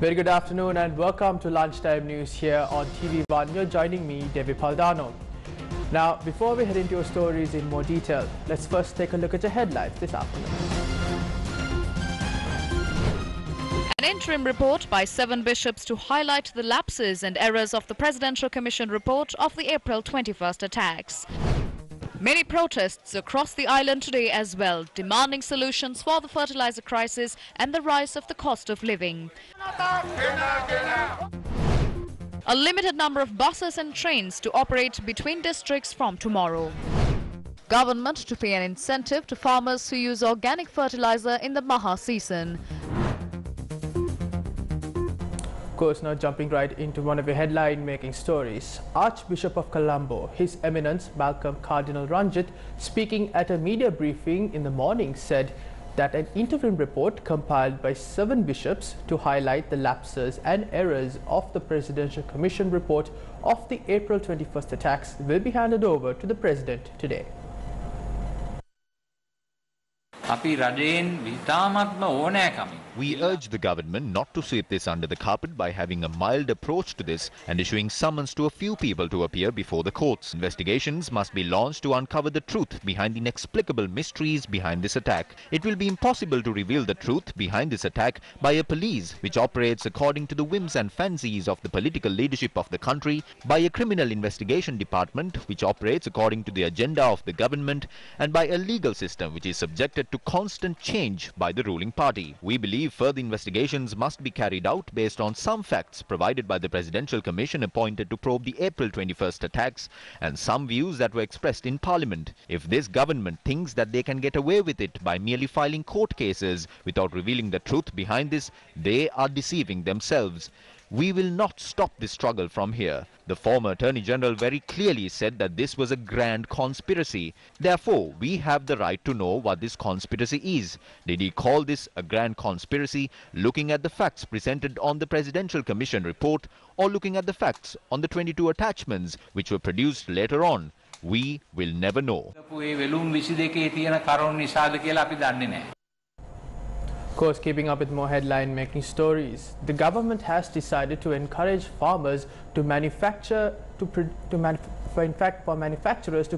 Very good afternoon and welcome to Lunchtime News here on TV1. You're joining me, Devi Paldano. Now, before we head into your stories in more detail, let's first take a look at your headlines this afternoon. An interim report by 7 bishops to highlight the lapses and errors of the Presidential Commission report of the April 21st attacks. Many protests across the island today as well, demanding solutions for the fertilizer crisis and the rise of the cost of living. A limited number of buses and trains to operate between districts from tomorrow. Government to pay an incentive to farmers who use organic fertilizer in the Maha season. Of course, now jumping right into one of your headline-making stories. Archbishop of Colombo, His Eminence Malcolm Cardinal Ranjit, speaking at a media briefing in the morning, said that an interim report compiled by 7 bishops to highlight the lapses and errors of the Presidential Commission report of the April 21st attacks will be handed over to the President today. We urge the government not to sweep this under the carpet by having a mild approach to this and issuing summons to a few people to appear before the courts. Investigations must be launched to uncover the truth behind the inexplicable mysteries behind this attack. It will be impossible to reveal the truth behind this attack by a police which operates according to the whims and fancies of the political leadership of the country, by a criminal investigation department which operates according to the agenda of the government, and by a legal system which is subjected to constant change by the ruling party. We believe further investigations must be carried out based on some facts provided by the Presidential Commission appointed to probe the April 21st attacks and some views that were expressed in Parliament. If this government thinks that they can get away with it by merely filing court cases without revealing the truth behind this, they are deceiving themselves. We will not stop this struggle from here. The former Attorney General very clearly said that this was a grand conspiracy. Therefore, we have the right to know what this conspiracy is. Did he call this a grand conspiracy, looking at the facts presented on the Presidential Commission report, or looking at the facts on the 22 attachments which were produced later on? We will never know. Of course, keeping up with more headline-making stories, the government has decided to encourage farmers to manufacturers to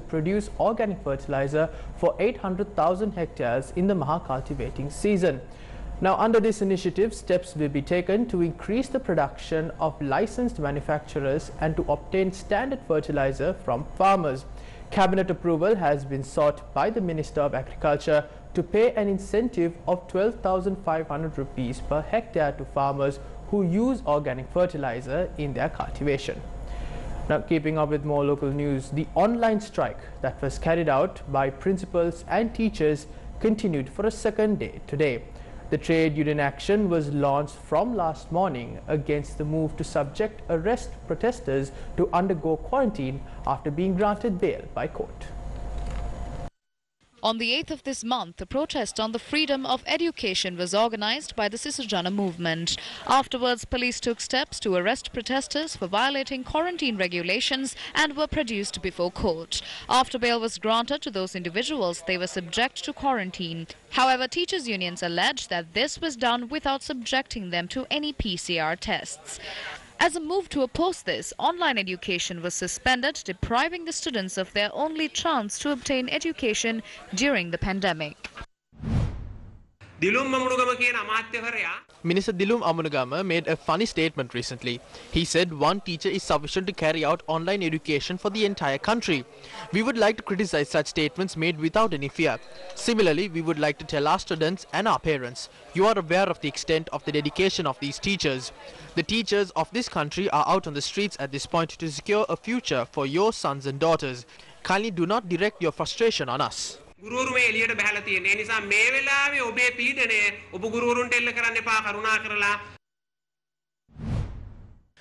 produce organic fertilizer for 800,000 hectares in the Maha cultivating season. Now, under this initiative, steps will be taken to increase the production of licensed manufacturers and to obtain standard fertilizer from farmers. Cabinet approval has been sought by the Minister of Agriculture to pay an incentive of 12,500 rupees per hectare to farmers who use organic fertilizer in their cultivation. Now, keeping up with more local news, the online strike that was carried out by principals and teachers continued for a second day today. The trade union action was launched from last morning against the move to subject arrest protesters to undergo quarantine after being granted bail by court. On the 8th of this month, a protest on the freedom of education was organized by the Sisujana movement. Afterwards, police took steps to arrest protesters for violating quarantine regulations and were produced before court. After bail was granted to those individuals, they were subject to quarantine. However, teachers' unions allege that this was done without subjecting them to any PCR tests. As a move to oppose this, online education was suspended, depriving the students of their only chance to obtain education during the pandemic. Minister Dilum Amunagama made a funny statement recently. He said one teacher is sufficient to carry out online education for the entire country. We would like to criticize such statements made without any fear. Similarly, we would like to tell our students and our parents, you are aware of the extent of the dedication of these teachers. The teachers of this country are out on the streets at this point to secure a future for your sons and daughters. Kindly do not direct your frustration on us.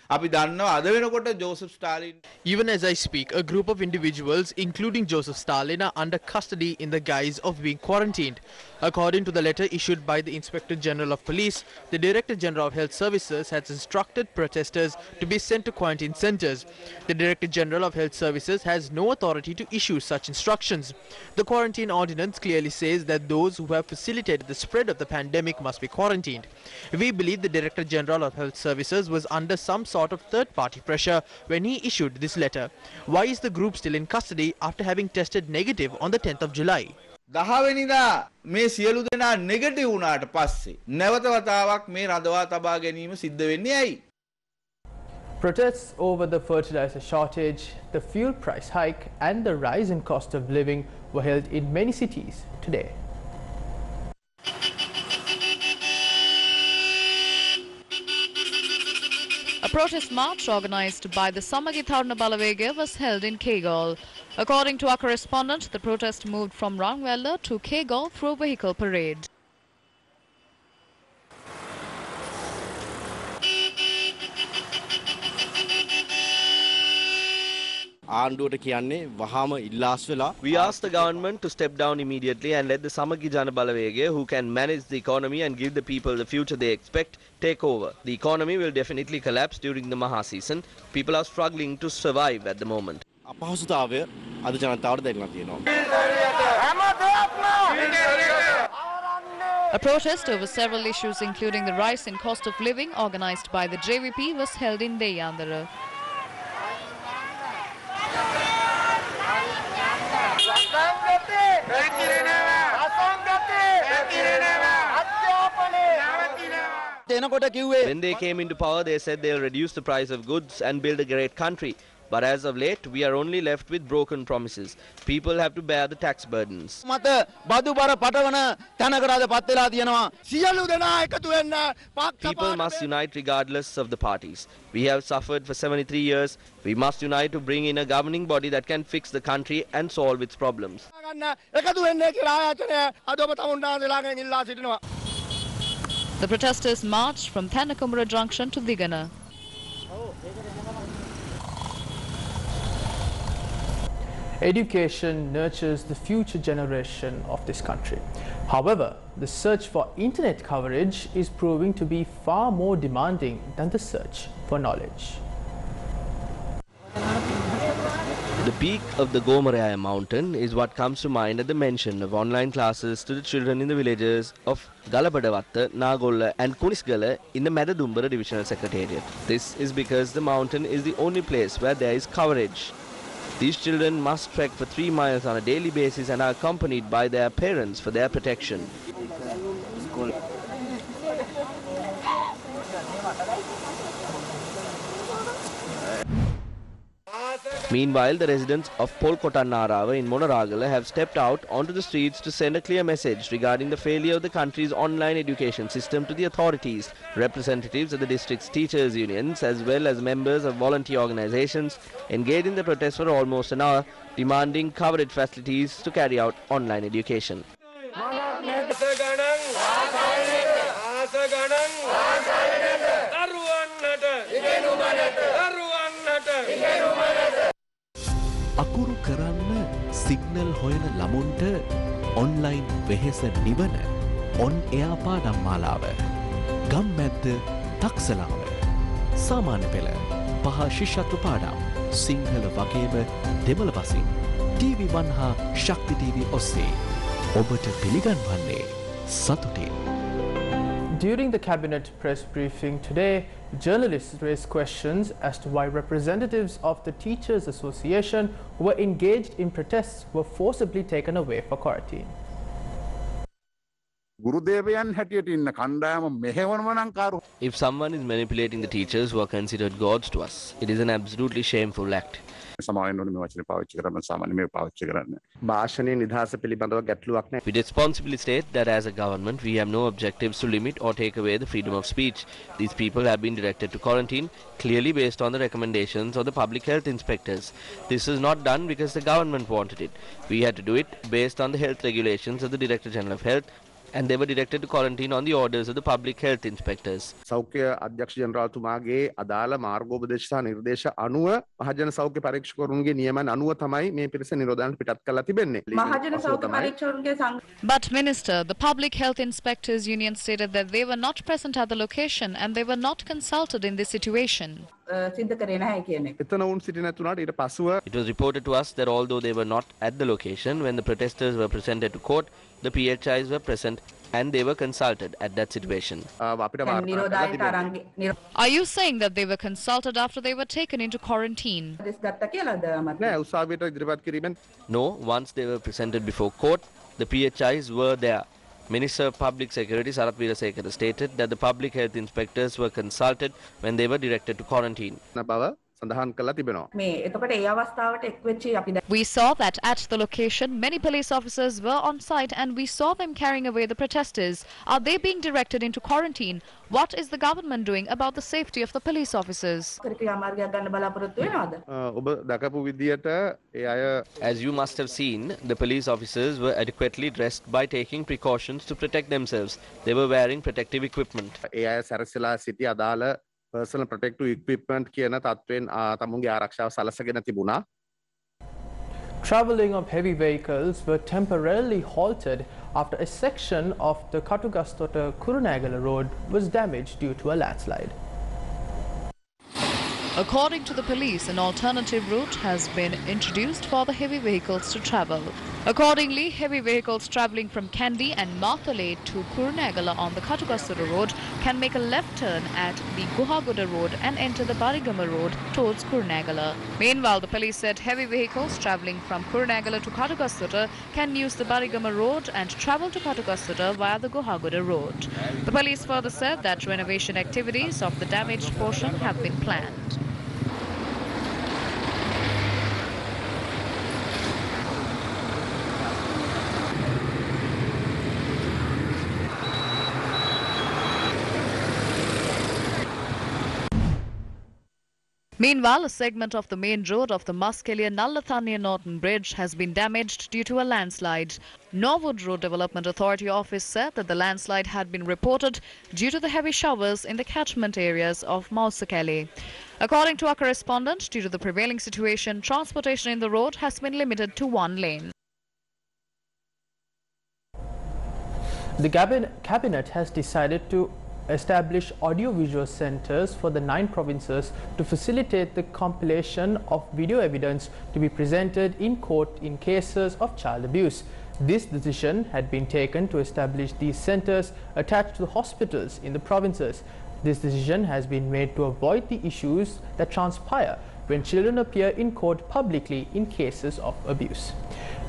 අපි දන්නවා අද වෙනකොට Joseph Stalin Even as I speak, a group of individuals, including Joseph Stalin, are under custody in the guise of being quarantined. According to the letter issued by the Inspector General of Police, the Director General of Health Services has instructed protesters to be sent to quarantine centres. The Director General of Health Services has no authority to issue such instructions. The quarantine ordinance clearly says that those who have facilitated the spread of the pandemic must be quarantined. We believe the Director General of Health Services was under some sort of third-party pressure when he issued this letter. Why is the group still in custody after having tested negative on the 10th of July? 10 වෙනිදා මේ සියලු දෙනා negative වුණාට පස්සේ නැවත වතාවක් මේ රඳවා තබා ගැනීම සිද්ධ වෙන්නේ ඇයි? Protests over the fertilizer shortage, the fuel price hike and the rise in cost of living were held in many cities today. A protest march organised by the Samagi Tharuna Balavega was held in Kegol. According to our correspondent, the protest moved from Rangwella to Kegol through a vehicle parade. We ask the government to step down immediately and let the Samagi Jana Balavege, who can manage the economy and give the people the future they expect, take over. The economy will definitely collapse during the Maha season. People are struggling to survive at the moment. A protest over several issues including the rise in cost of living organised by the JVP was held in Deyandara. When they came into power, they said they'll reduce the price of goods and build a great country. But as of late, we are only left with broken promises. People have to bear the tax burdens. People must unite regardless of the parties. We have suffered for 73 years. We must unite to bring in a governing body that can fix the country and solve its problems. The protesters marched from Thanakumara Junction to Digana. Education nurtures the future generation of this country. However, the search for internet coverage is proving to be far more demanding than the search for knowledge. The peak of the Gomaraya mountain is what comes to mind at the mention of online classes to the children in the villages of Galabadavatta, Nagolla and Kunisgala in the Madadumbara Divisional Secretariat. This is because the mountain is the only place where there is coverage. These children must trek for 3 miles on a daily basis and are accompanied by their parents for their protection. Meanwhile, the residents of Polkotanarawa in Monaragala have stepped out onto the streets to send a clear message regarding the failure of the country's online education system to the authorities. Representatives of the district's teachers' unions as well as members of volunteer organizations engaged in the protest for almost an hour, demanding coverage facilities to carry out online education. අකුරු කරන්න signal හොයන ළමුන්ට online වෙහෙස නිවන on එයා පාඩම් මාලාව ගම්මැද්ද තක්සලාව සාමාන්‍ය පෙළ පහ ශිෂ්‍යත්ව පාඩම් සිංහල වගේම දෙමළ බසින් TV1 හා ශක්ති TV ඔස්සේ ඔබට පිළිගන්වන්නේ සතුටින්. During the cabinet press briefing today, journalists raised questions as to why representatives of the Teachers Association who were engaged in protests were forcibly taken away for quarantine. If someone is manipulating the teachers who are considered gods to us, it is an absolutely shameful act. We responsibly state that as a government, we have no objectives to limit or take away the freedom of speech. These people have been directed to quarantine, clearly based on the recommendations of the public health inspectors. This is not done because the government wanted it. We had to do it based on the health regulations of the Director General of Health, and they were directed to quarantine on the orders of the public health inspectors. සෞඛ්‍ය අධ්‍යක්ෂ ජනරාල්තුමාගේ අදාළ මාර්ගෝපදේශ සහ නිර්දේශ අනුව මහජන සෞඛ්‍ය පරීක්ෂකවරුන්ගේ නියමන අනුව තමයි මේ පිරිස නිරෝධායනට පිටත් කරලා තිබෙන්නේ. මහජන සෞඛ්‍ය පරීක්ෂකවරුන්ගේ But Minister, the Public Health Inspectors Union stated that they were not present at the location and they were not consulted in this situation. සිද්ධ කරේ නැහැ කියන එක. එතන වුන් සිටින තුනට ඊට පසුව It was reported to us that although they were not at the location when the protesters were presented to court, the PHIs were present and they were consulted at that situation. අපිට වාර්තා නිරෝධායන තරංග Are you saying that they were consulted after they were taken into quarantine? නිරෝධස් ගත්තා කියලාද මට? නෑ උසාවියට ඉදිරිපත් කිරීමෙන් No, once they were presented before court, the PHIs were there. Minister of Public Security Sarath Weerasekara stated that the public health inspectors were consulted when they were directed to quarantine. බව සඳහන් කරලා තිබෙනවා. මේ එතකොට ඒ අවස්ථාවට එක් වෙච්චි අපි We saw that at the location, many police officers were on site and we saw them carrying away the protesters. Are they being directed into quarantine? What is the government doing about the safety of the police officers? ක්‍රියාමාර්ගයක් ගන්න බලාපොරොත්තු වෙනවද? ඔබ දකපු විදියට ඒ අය As you must have seen, the police officers were adequately dressed by taking precautions to protect themselves. They were wearing protective equipment. ඒ අය සැරසලා සිටි අදාළ personal protective equipment කියන තත්ත්වෙන් තමුන්ගේ ආරක්ෂාව සලසගෙන තිබුණා. Travelling of heavy vehicles were temporarily halted after a section of the Katugastota-Kurunegala road was damaged due to a landslide. According to the police, an alternative route has been introduced for the heavy vehicles to travel. Accordingly, heavy vehicles travelling from Kandy and Marthale to Kurunegala on the Katugastota road can make a left turn at the Guhagoda road and enter the Barigama road towards Kurunegala. Meanwhile, the police said heavy vehicles travelling from Kurunegala to Katugastota can use the Barigama road and travel to Katugastota via the Guhagoda road. The police further said that renovation activities of the damaged portion have been planned. Meanwhile, a segment of the main road of the Muskelia-Nallathania Norton Bridge has been damaged due to a landslide. Norwood Road Development Authority office said that the landslide had been reported due to the heavy showers in the catchment areas of Mausekele. According to our correspondent, due to the prevailing situation, transportation in the road has been limited to one lane. The cabinet has decided to establish audiovisual centers for the 9 provinces to facilitate the compilation of video evidence to be presented in court in cases of child abuse. This decision had been taken to establish these centers attached to the hospitals in the provinces. This decision has been made to avoid the issues that transpire when children appear in court publicly in cases of abuse.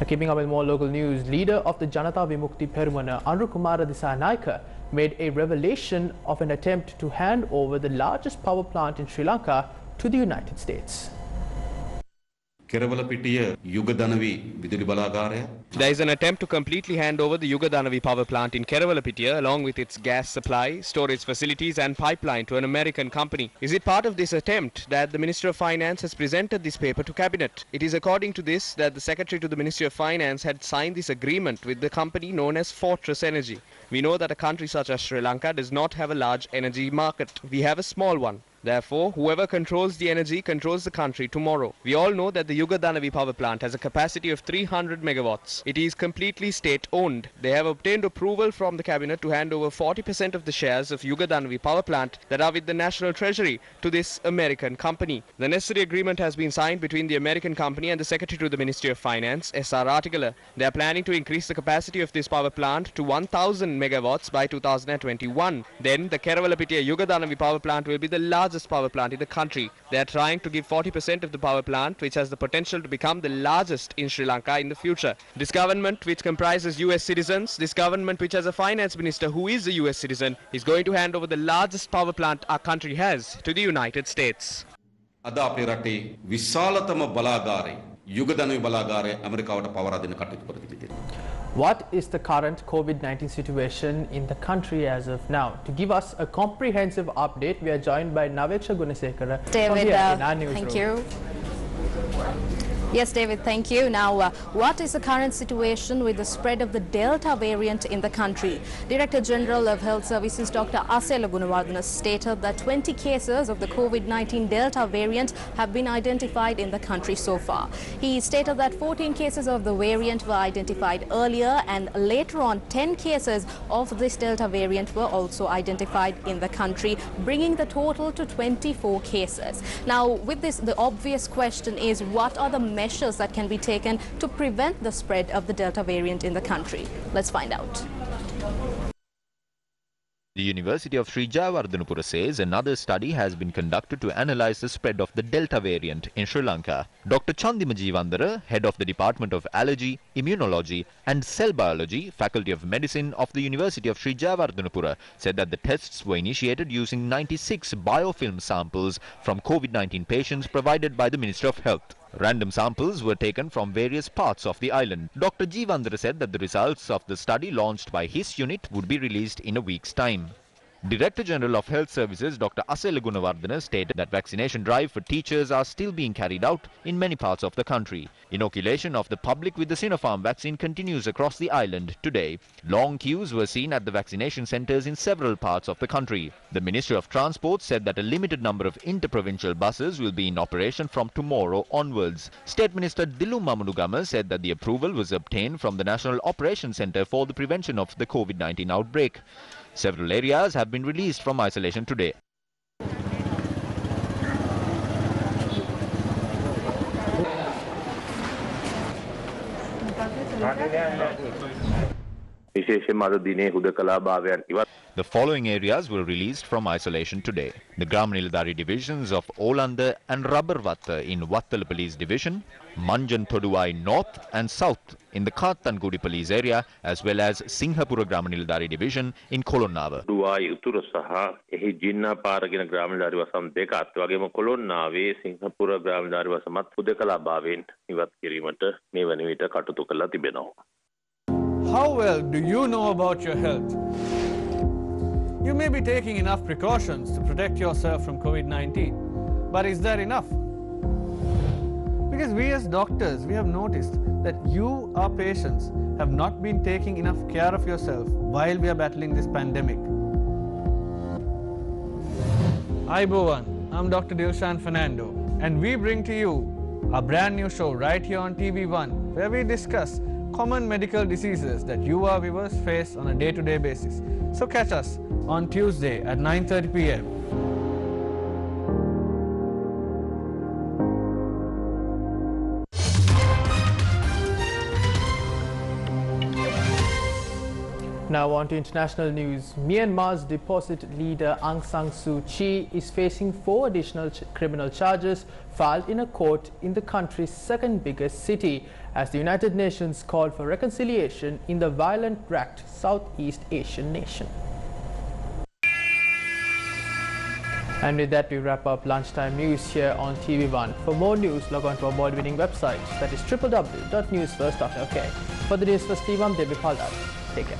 Now, keeping up with more local news, leader of the Janata Vimukti Perumana, Anru Kumara Dissanayake, made a revelation of an attempt to hand over the largest power plant in Sri Lanka to the United States. There is an attempt to completely hand over the Yugadanavi power plant in Kerawalapitiya along with its gas supply, storage facilities and pipeline to an American company. Is it part of this attempt that the Minister of Finance has presented this paper to Cabinet? It is according to this that the Secretary to the Ministry of Finance had signed this agreement with the company known as Fortress Energy. We know that a country such as Sri Lanka does not have a large energy market. We have a small one. Therefore, whoever controls the energy controls the country tomorrow. We all know that the Yugadanavi power plant has a capacity of 300 megawatts. It is completely state-owned. They have obtained approval from the cabinet to hand over 40% of the shares of Yugadanavi power plant that are with the National Treasury to this American company. The necessary agreement has been signed between the American company and the Secretary to the Ministry of Finance, S.R. Artikala. They are planning to increase the capacity of this power plant to 1,000 megawatts by 2021. Then the Kerawalapitiya Yugadanavi power plant will be the largest power plant in the country. They are trying to give 40% of the power plant, which has the potential to become the largest in Sri Lanka in the future. This government, which comprises US citizens, this government which has a finance minister who is a US citizen, is going to hand over the largest power plant our country has to the United States. What is the current COVID-19 situation in the country as of now? To give us a comprehensive update, we are joined by Naveksha Gunasekara from here in our newsroom. Thank you. Yes, David, thank you. Now, what is the current situation with the spread of the Delta variant in the country? Director General of Health Services Dr. Asela Gunawardena stated that 20 cases of the COVID-19 Delta variant have been identified in the country so far. He stated that 14 cases of the variant were identified earlier, and later on 10 cases of this Delta variant were also identified in the country, bringing the total to 24 cases. Now, with this, the obvious question is, what are the measures that can be taken to prevent the spread of the Delta variant in the country? Let's find out. The University of Sri Jayawardenepura says another study has been conducted to analyze the spread of the Delta variant in Sri Lanka. Dr. Chandima Jeevandara, head of the Department of Allergy, Immunology and Cell Biology, Faculty of Medicine of the University of Sri Jayawardenepura, said that the tests were initiated using 96 biofilm samples from COVID-19 patients provided by the Ministry of Health. Random samples were taken from various parts of the island. Dr. Jeevandara said that the results of the study launched by his unit would be released in a week's time. Director General of Health Services Dr. Asela Gunawardena stated that vaccination drive for teachers are still being carried out in many parts of the country. Inoculation of the public with the Sinopharm vaccine continues across the island today. Long queues were seen at the vaccination centres in several parts of the country. The Ministry of Transport said that a limited number of interprovincial buses will be in operation from tomorrow onwards. State Minister Dillu Mamunugama said that the approval was obtained from the National Operations Centre for the Prevention of the COVID-19 outbreak. Several areas have been released from isolation today. The following areas were released from isolation today. The Gram Nilladari divisions of Olanda and Rubberwatta in Wattala Police Division, Manjan Toduwai North and South in the Kattangudi Police area, as well as Singhapura Gram Nilladari division in Kolonnawa. Toduwai Uturu saha ehi Jinna Paragina Gram Nilladari wasam dekat wagema Kolonnawe Singhapura Gram Nilladari wasamat hudekala bhawen iwat kirimata me wani vita katutu kala tibenawa. How well do you know about your health? You may be taking enough precautions to protect yourself from COVID-19, but is that enough? Because we as doctors, we have noticed that you, our patients, have not been taking enough care of yourself while we are battling this pandemic. Aibowan, I'm Dr. Dilshan Fernando, and we bring to you a brand new show right here on TV1, where we discuss common medical diseases that you, our viewers, face on a day-to-day basis. So catch us on Tuesday at 9:30 p.m. Now on to international news. Myanmar's deposit leader Aung San Suu Kyi is facing 4 additional criminal charges filed in a court in the country's second biggest city, as the United Nations called for reconciliation in the violent-wracked Southeast Asian nation. And with that, we wrap up lunchtime news here on TV1. For more news, log on to our award-winning website, that is www.newsfirst.lk. For the Newsfirst team, I'm David Paldar. Take care.